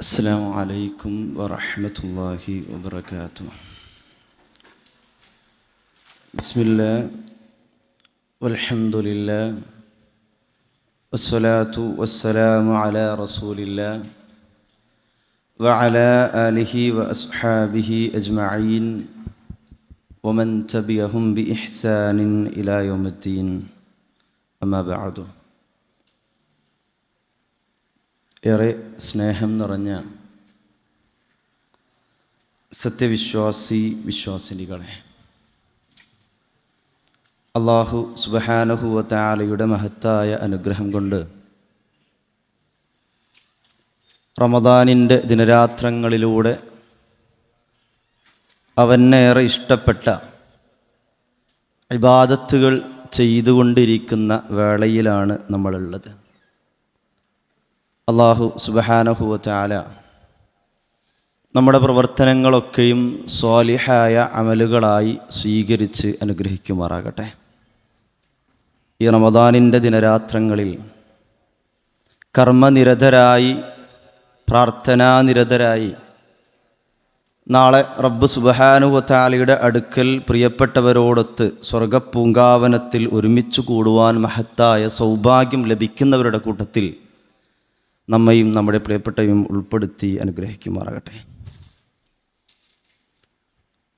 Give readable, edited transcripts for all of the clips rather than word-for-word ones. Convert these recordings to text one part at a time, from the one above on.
السلام عليكم ورحمة الله وبركاته. بسم الله والحمد لله والصلاة والسلام على رسول الله وعلى آله وأصحابه أجمعين ومن تبعهم بإحسان إلى يوم الدين. أما بعد. ഏറെ സ്നേഹം നിറഞ്ഞ വിശ്വാസിനികളെ, അല്ലാഹു സുബ്ഹാനഹു വ തആലയുടെ മഹത്തായ അനുഗ്രഹം കൊണ്ട് റമദാനിൻ്റെ ദിനരാത്രങ്ങളിലൂടെ അവനേറെ ഇഷ്ടപ്പെട്ട ഇബാദത്തുകൾ ചെയ്തുകൊണ്ടിരിക്കുന്ന വേളയിലാണ് നമ്മളുള്ളത്. അല്ലാഹു സുബ്ഹാനഹു വ തആല നമ്മുടെ പ്രവർത്തനങ്ങളൊക്കെയും സ്വാലിഹായ അമലുകളായി സ്വീകരിച്ച് അനുഗ്രഹിക്കുമാറാകട്ടെ. ഈ റമദാനിൻ്റെ ദിനരാത്രങ്ങളിൽ കർമ്മനിരതരായി, പ്രാർത്ഥനാനിരതരായി നാളെ റബ്ബ് സുബ്ഹാനഹു വ തആലയുടെ അടുക്കൽ പ്രിയപ്പെട്ടവരോടൊത്ത് സ്വർഗപ്പൂങ്കാവനത്തിൽ ഒരുമിച്ച് കൂടുവാൻ മഹത്തായ സൗഭാഗ്യം ലഭിക്കുന്നവരുടെ കൂട്ടത്തിൽ നമ്മയും നമ്മുടെ പ്രിയപ്പെട്ടവയും ഉൾപ്പെടുത്തി അനുഗ്രഹിക്കുമാറാകട്ടെ.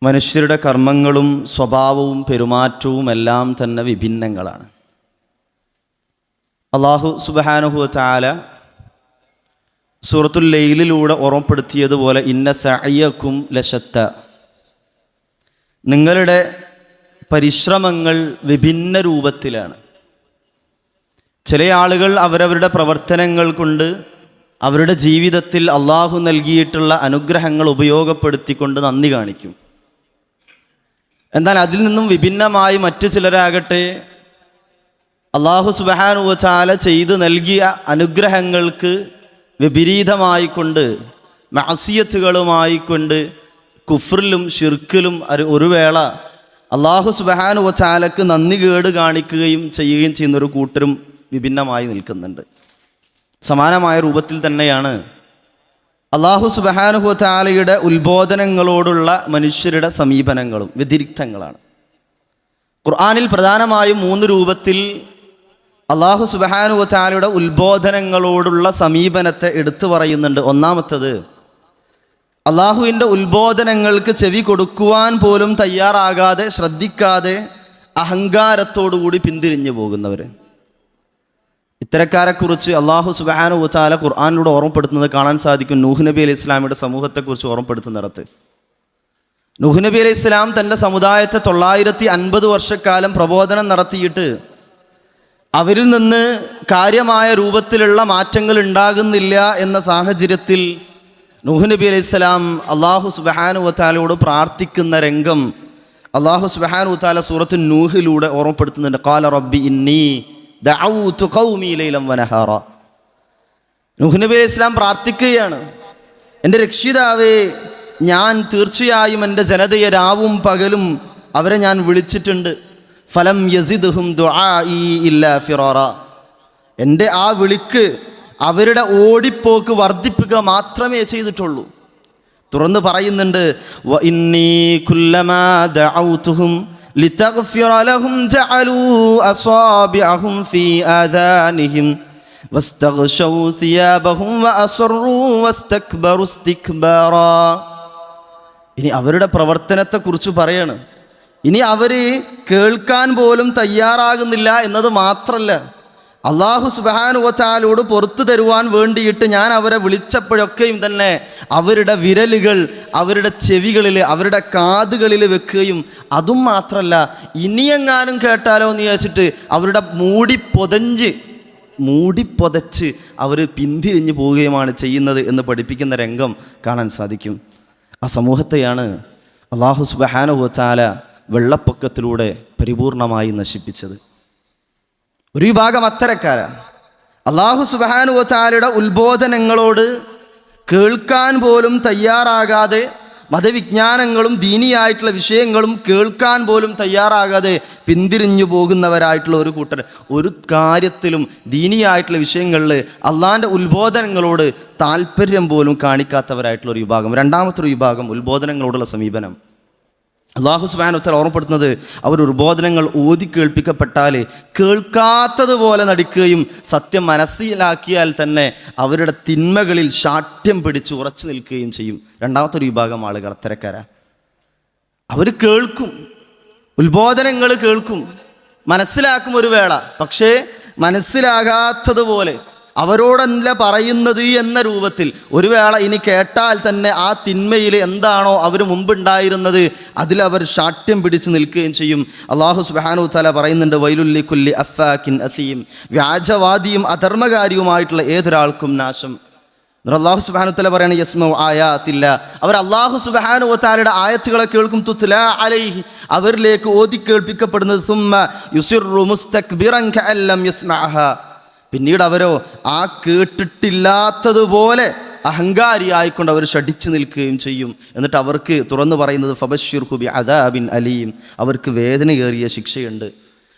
മനുഷ്യരുടെ കർമ്മങ്ങളും സ്വഭാവവും പെരുമാറ്റവും എല്ലാം തന്നെ വിഭിന്നങ്ങളാണ്. അല്ലാഹു സുബ്ഹാനഹു വ തആല സൂറത്തുൽ ലൈലിലൂടെ ഓർമ്മപ്പെടുത്തിയതുപോലെ ഇന്ന സഅയക്കും ലശത്ത, നിങ്ങളുടെ പരിശ്രമങ്ങൾ വിഭിന്ന രൂപത്തിലാണ്. ചില ആളുകൾ അവരവരുടെ പ്രവർത്തനങ്ങൾ കൊണ്ട് അവരുടെ ജീവിതത്തിൽ അള്ളാഹു നൽകിയിട്ടുള്ള അനുഗ്രഹങ്ങൾ ഉപയോഗപ്പെടുത്തിക്കൊണ്ട് നന്ദി കാണിക്കും. എന്നാൽ അതിൽ നിന്നും വിഭിന്നമായി മറ്റു ചിലരാകട്ടെ അള്ളാഹു സുബ്ഹാനഹു വ തആല ചെയ്തു നൽകിയ അനുഗ്രഹങ്ങൾക്ക് വിപരീതമായിക്കൊണ്ട് മഅസിയത്തുകളുമായിക്കൊണ്ട് കുഫ്റിലും ശിർക്കിലും ഒരു വേള അള്ളാഹു സുബ്ഹാനഹു വ തആലക്ക് നന്ദി കേട് കാണിക്കുകയും ചെയ്യുകയും ചെയ്യുന്നൊരു കൂട്ടരും വിഭിന്നമായി നിൽക്കുന്നുണ്ട്. സമാനമായ രൂപത്തിൽ തന്നെയാണ് അല്ലാഹു സുബ്ഹാനഹു വ തആലയുടെ ഉത്ബോധനങ്ങളോടുള്ള മനുഷ്യരുടെ സമീപനങ്ങളും വ്യതിരിക്തങ്ങളാണ്. ഖുർആനിൽ പ്രധാനമായും 3 രൂപത്തിൽ അല്ലാഹു സുബ്ഹാനഹു വ തആലയുടെ ഉത്ബോധനങ്ങളോടുള്ള സമീപനത്തെ എടുത്തു പറയുന്നുണ്ട്. ഒന്നാമത്തത്, അല്ലാഹുവിൻ്റെ ഉത്ബോധനങ്ങൾക്ക് ചെവി കൊടുക്കുവാൻ പോലും തയ്യാറാകാതെ, ശ്രദ്ധിക്കാതെ അഹങ്കാരത്തോടുകൂടി പിന്തിരിഞ്ഞു പോകുന്നവർ. ഇത്തരക്കാരെക്കുറിച്ച് അല്ലാഹു സുബ്ഹാനഹു വ തആല ഖുർആനിലൂടെ ഓർമ്മപ്പെടുത്തുന്നത് കാണാൻ സാധിക്കും. നൂഹ് നബി അലൈഹി ഇസ്ലാമിയുടെ സമൂഹത്തെക്കുറിച്ച് ഓർമ്മപ്പെടുത്തുന്നിടത്ത് നൂഹ് നബി അലൈഹി ഇസ്ലാം തൻ്റെ സമുദായത്തെ 950 വർഷക്കാലം പ്രബോധനം നടത്തിയിട്ട് അവരിൽ നിന്ന് കാര്യമായ രൂപത്തിലുള്ള മാറ്റങ്ങൾ ഉണ്ടാകുന്നില്ല എന്ന സാഹചര്യത്തിൽ നൂഹ് നബി അലൈഹി ഇസ്ലാം അല്ലാഹു സുബ്ഹാനഹു വ തആലയോട് പ്രാർത്ഥിക്കുന്ന രംഗം അല്ലാഹു സുബ്ഹാനഹു വ തആല സൂറത്തുൻ നൂഹിലൂടെ ഓർമ്മപ്പെടുത്തുന്നുണ്ട്. ഖാല റബ്ബി ഇന്നി ദഅൗതു ഖൗമി ലൈലൻ വനഹാറ. നൂഹ് നബി അലൈഹി ഇസ്ലാം പ്രാർത്ഥിക്കുകയാണ്, എൻ്റെ രക്ഷിതാവേ, ഞാൻ തീർച്ചയായും എൻ്റെ ജനതയെ രാവും പകലും അവരെ ഞാൻ വിളിച്ചിട്ടുണ്ട്. ഫലം യസിദ്ഹും ദുആഇ ഇല്ലാ ഫിറാറ. എൻ്റെ ആ വിളിക്ക് അവരുടെ ഓടിപ്പോക്ക് വർദ്ധിപ്പിക്കുക മാത്രമേ ചെയ്തിട്ടുള്ളൂ. തുറന്ന് പറയുന്നുണ്ട്, വ ഇന്നി കുല്ലമാ ദഅൗതുഹും لتغفر لهم جعلوا أصابعهم في آذانهم واستغشوا ثيابهم وأصروا واستكبروا استكبارا. ഇനി അവരുടെ പ്രവർത്തനത്തെക്കുറിച്ച് പറയാണ്. ഇനി അവർ കേൾക്കാൻ പോലും തയ്യാറാകുന്നില്ല എന്നത് മാത്രമല്ല, അല്ലാഹു സുബ്ഹാനഹു വ തആലയോട് പുറത്തു തരുവാൻ വേണ്ടിയിട്ട് ഞാൻ അവരെ വിളിച്ചപ്പോഴൊക്കെയും തന്നെ അവരുടെ വിരലുകൾ അവരുടെ ചെവികളിൽ, അവരുടെ കാതുകളിൽ വെക്കുകയും, അതും മാത്രമല്ല ഇനിയെങ്ങാനും കേട്ടാലോ എന്ന് വിചാരിച്ചിട്ട് അവരുടെ മൂടി പൊതച്ച് അവർ പിന്തിരിഞ്ഞു പോവുകയുമാണ് ചെയ്യുന്നത് എന്ന് പഠിപ്പിക്കുന്ന രംഗം കാണാൻ സാധിക്കും. ആ സമൂഹത്തെയാണ് അല്ലാഹു സുബ്ഹാനഹു വ തആല വെള്ളപ്പൊക്കത്തിലൂടെ പരിപൂർണമായി നശിപ്പിച്ചത്. ഒരു വിഭാഗം അത്തരക്കാരാണ്. അല്ലാഹു സുബ്ഹാനഹു വ തആലയുടെ ഉത്ബോധനങ്ങളോട് കേൾക്കാൻ പോലും തയ്യാറാകാതെ മതവിജ്ഞാനങ്ങളും ദീനിയായിട്ടുള്ള വിഷയങ്ങളും കേൾക്കാൻ പോലും തയ്യാറാകാതെ പിന്തിരിഞ്ഞു പോകുന്നവരായിട്ടുള്ള ഒരു കൂട്ടർ, ഒരു കാര്യത്തിലും ദീനിയായിട്ടുള്ള വിഷയങ്ങളിൽ അള്ളാഹിൻ്റെ ഉത്ബോധനങ്ങളോട് താല്പര്യം പോലും കാണിക്കാത്തവരായിട്ടുള്ള ഒരു വിഭാഗം. രണ്ടാമത്തെ ഒരു വിഭാഗം ഉത്ബോധനങ്ങളോടുള്ള സമീപനം. അല്ലാഹു സുബ്ഹാനഹു വ തആല ഓർമ്മപ്പെടുത്തുന്നത്, അവർ ഉത്ബോധനങ്ങൾ ഓതി കേൾപ്പിക്കപ്പെട്ടാൽ കേൾക്കാത്തതുപോലെ നടിക്കുകയും സത്യം മനസ്സിലാക്കിയാൽ തന്നെ അവരുടെ തിന്മകളിൽ ശാഠ്യം പിടിച്ച് ഉറച്ചു നിൽക്കുകയും ചെയ്യും. രണ്ടാമത്തെ ഒരു വിഭാഗം ആളുകൾ അത്തരക്കാരാ. അവർ കേൾക്കും, ഉത്ബോധനങ്ങൾ കേൾക്കും, മനസ്സിലാക്കും ഒരു വേള, പക്ഷേ മനസ്സിലാകാത്തതുപോലെ അവരോടല്ല പറയുന്നത് എന്ന രൂപത്തിൽ ഒരു വേള ഇനി കേട്ടാൽ തന്നെ ആ തിന്മയിൽ എന്താണോ അവർ മുമ്പുണ്ടായിരുന്നത് അതിലവർ ശാഠ്യം പിടിച്ച് നിൽക്കുകയും ചെയ്യും. അല്ലാഹു സുബ്ഹാനഹു വ തആല പറയുന്നുണ്ട്, വൈലുൽ ലികുല്ലി അഫാക്കിൻ അസീം, വ്യാജവാദിയും അധർമ്മകാരിയുമായിട്ടുള്ള ഏതൊരാൾക്കും നാശം. അല്ലാഹു സുബ്ഹാനഹു വ തആല പറയുന്നത്, യസ്മഉ ആയാത്തില്ല, അവർ അല്ലാഹു സുബ്ഹാനഹു വ തആലയുടെ ആയത്തുകളെ കേൾക്കും, തുത്ലാ അലൈഹി, അവരിലേക്ക് ഓതി കേൾപ്പിക്കപ്പെടുന്നത്, സുമ്മ യുസിറു മുസ്തക്ബിറൻ കഅല്ലം യസ്മഅഹാ, പിന്നീട് അവരോ ആ കേട്ടിട്ടില്ലാത്തതുപോലെ അഹങ്കാരിയായിക്കൊണ്ട് അവർ ശഠിച്ചു നിൽക്കുകയും ചെയ്യും. എന്നിട്ട് അവർക്ക് തുറന്നു പറയുന്നത്, ഫബശ്ശിർഹു ബിഅദാബിൻ അലീം, അവർക്ക് വേദനയേറിയ ശിക്ഷയുണ്ട്.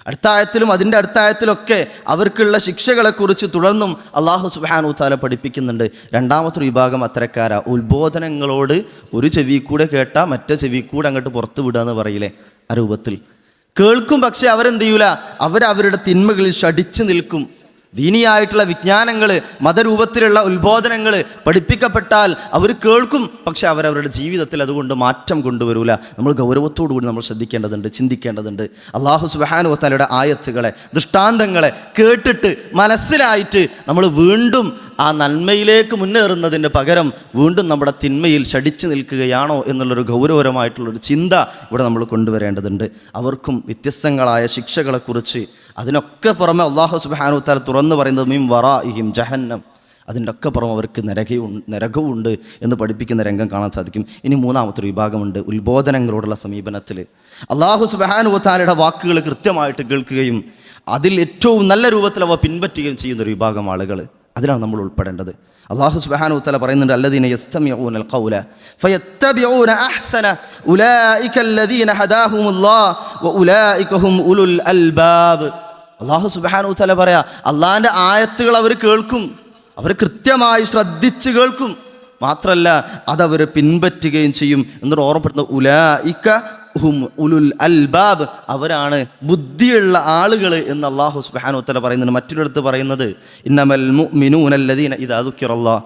അടുത്തായത്തിലും അതിൻ്റെ അടുത്തായത്തിലൊക്കെ അവർക്കുള്ള ശിക്ഷകളെക്കുറിച്ച് തുടർന്നും അല്ലാഹു സുബ്ഹാനഹു വ തആല പഠിപ്പിക്കുന്നുണ്ട്. രണ്ടാമത്തെ വിഭാഗം അത്തരക്കാരാ. ഉത്ബോധനങ്ങളോട് ഒരു ചെവി കൂടെ കേട്ടാൽ മറ്റേ ചെവി കൂടെ അങ്ങോട്ട് പുറത്തു വിടുക എന്ന് പറയില്ലേ, ആ രൂപത്തിൽ കേൾക്കും, പക്ഷെ അവരെന്ത് ചെയ്യൂല, അവരവരുടെ തിന്മകളിൽ ശഠിച്ചു നിൽക്കും. ദീനിയായിട്ടുള്ള വിജ്ഞാനങ്ങൾ, മതരൂപത്തിലുള്ള ഉത്ബോധനങ്ങൾ പഠിപ്പിക്കപ്പെട്ടാൽ അവർ കേൾക്കും, പക്ഷെ അവരവരുടെ ജീവിതത്തിൽ അതുകൊണ്ട് മാറ്റം കൊണ്ടുവരൂല. നമ്മൾ ഗൗരവത്തോടു കൂടി നമ്മൾ ശ്രദ്ധിക്കേണ്ടതുണ്ട്, ചിന്തിക്കേണ്ടതുണ്ട്. അല്ലാഹു സുബ്ഹാനഹു വ തആലയുടെ ആയത്തുകളെ, ദൃഷ്ടാന്തങ്ങളെ കേട്ടിട്ട് മനസ്സിലായിട്ട് നമ്മൾ വീണ്ടും ആ നന്മയിലേക്ക് മുന്നേറുന്നതിന് പകരം വീണ്ടും നമ്മുടെ തിന്മയിൽ ശഠിച്ചു നിൽക്കുകയാണോ എന്നുള്ളൊരു ഗൗരവപരമായിട്ടുള്ളൊരു ചിന്ത ഇവിടെ നമ്മൾ കൊണ്ടുവരേണ്ടതുണ്ട്. അവർക്കും വ്യത്യസ്തങ്ങളായ ശിക്ഷകളെക്കുറിച്ച്, അതിനൊക്കെ പുറമെ അല്ലാഹു സുബ്ഹാനഹു വ തആല തുറന്നു പറയുന്നത്, മിൻ വറാഇഹിം ജഹന്നം, അതിൻ്റെ ഒക്കെ പുറമെ അവർക്ക് നരകവുമുണ്ട് എന്ന് പഠിപ്പിക്കുന്ന രംഗം കാണാൻ സാധിക്കും. ഇനി മൂന്നാമത്തെ ഒരു വിഭാഗമുണ്ട് ഉത്ബോധനങ്ങളോടുള്ള സമീപനത്തിൽ. അല്ലാഹു സുബ്ഹാനഹു വ തആലയുടെ വാക്കുകൾ കൃത്യമായിട്ട് കേൾക്കുകയും അതിൽ ഏറ്റവും നല്ല രൂപത്തിൽ അവ പിൻപറ്റുകയും ചെയ്യുന്ന ഒരു വിഭാഗം ആളുകൾ, അതിലാണ് നമ്മൾ ഉൾപ്പെടേണ്ടത്. അല്ലാഹു സുബ്ഹാനഹു വ തആല പറയുന്നുണ്ട്, അല്ലദീന യസ്തമിഊനൽ ഖൗല ഫയത്തബിഊന അഹ്സന ഉലൈക അല്ലദീന ഹദാഹുമുല്ലാഹ് വഉലൈക ഹും ഉലുൽ അൽബാബ്. അല്ലാഹു സുബ്ഹാനഹു വ തആല പറയാ, അള്ളാഹിൻ്റെ ആയത്തുകൾ അവർ കേൾക്കും, അവർ കൃത്യമായി ശ്രദ്ധിച്ച് കേൾക്കും, മാത്രമല്ല അതവർ പിൻപറ്റുകയും ചെയ്യും. എന്നിട്ട് ഓർമ്മപ്പെടുത്തുന്ന, ഉലൈക ഹും ഉലുൽ അൽബാബ്, അവരാണ് ബുദ്ധിയുള്ള ആളുകൾ എന്ന് അല്ലാഹു സുബ്ഹാനഹു വ തആല പറയുന്നുണ്ട്. മറ്റൊരിടത്ത് പറയുന്നത്, ഇന്നമൽ മുഅ്മിനൂന അല്ലദീന ഇദാ ദുക്കിറല്ലാഹ്,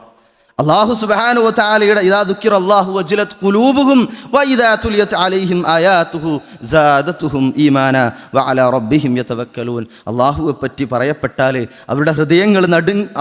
അല്ലാഹു സുബ്ഹാനഹു വ തആലയുടെ ഇദാ ദുക്കിറല്ലാഹു വജിലത് ഖുലൂബുഹും വഇദാ തുലിയത് അലൈഹിം ആയാതുഹു സാദതുഹും ഈമാനാ വഅലാ റബ്ബിഹിം യതവക്കലൂൻ. അല്ലാഹുവെ പറ്റി പറയപ്പെട്ടാൽ അവരുടെ ഹൃദയങ്ങൾ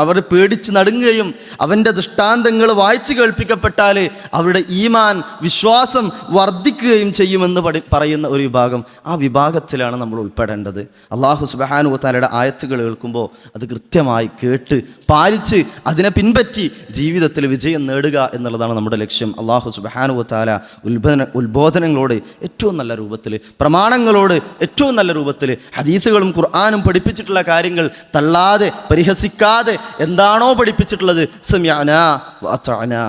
അവർ പേടിച്ച് നടുങ്ങുകയും അവൻ്റെ ദൃഷ്ടാന്തങ്ങൾ വായിച്ച് കേൾപ്പിക്കപ്പെട്ടാൽ അവരുടെ ഈമാൻ, വിശ്വാസം വർദ്ധിക്കുകയും ചെയ്യുമെന്ന് പറയുന്ന ഒരു വിഭാഗം, ആ വിഭാഗത്തിലാണ് നമ്മൾ ഉൾപ്പെടേണ്ടത്. അല്ലാഹു സുബ്ഹാനഹു വ തആലയുടെ ആയത്തുകൾ കേൾക്കുമ്പോൾ അത് കൃത്യമായി കേട്ട് പാലിച്ച് അതിനെ പിൻപറ്റി ജീവിതത്തിൽ വിജയം നേടുക എന്നുള്ളതാണ് നമ്മുടെ ലക്ഷ്യം. അല്ലാഹു സുബ്ഹാനഹു വ തആല ഉത്ബോധനങ്ങളോട് ഏറ്റവും നല്ല രൂപത്തിൽ, പ്രമാണങ്ങളോട് ഏറ്റവും നല്ല രൂപത്തിൽ, ഹദീസുകളും ഖുർആനും പഠിപ്പിച്ചിട്ടുള്ള കാര്യങ്ങൾ തള്ളാതെ പരിഹസിക്കാതെ എന്താണോ പഠിപ്പിച്ചിട്ടുള്ളത് സമിഅനാ വഅതഅനാ,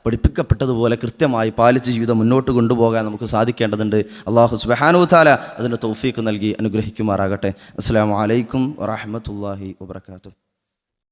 പഠിപ്പിക്കപ്പെട്ടതുപോലെ കൃത്യമായി പാലിച്ച് ജീവിതം മുന്നോട്ട് കൊണ്ടുപോകാൻ നമുക്ക് സാധിക്കേണ്ടതുണ്ട്. അല്ലാഹു സുബ്ഹാനഹു വ തആല അതിന് തൗഫീഖ് നൽകി അനുഗ്രഹിക്കുമാറാകട്ടെ. അസ്സലാമു അലൈക്കും വറഹ്മത്തുള്ളാഹി വബറകാതുഹു.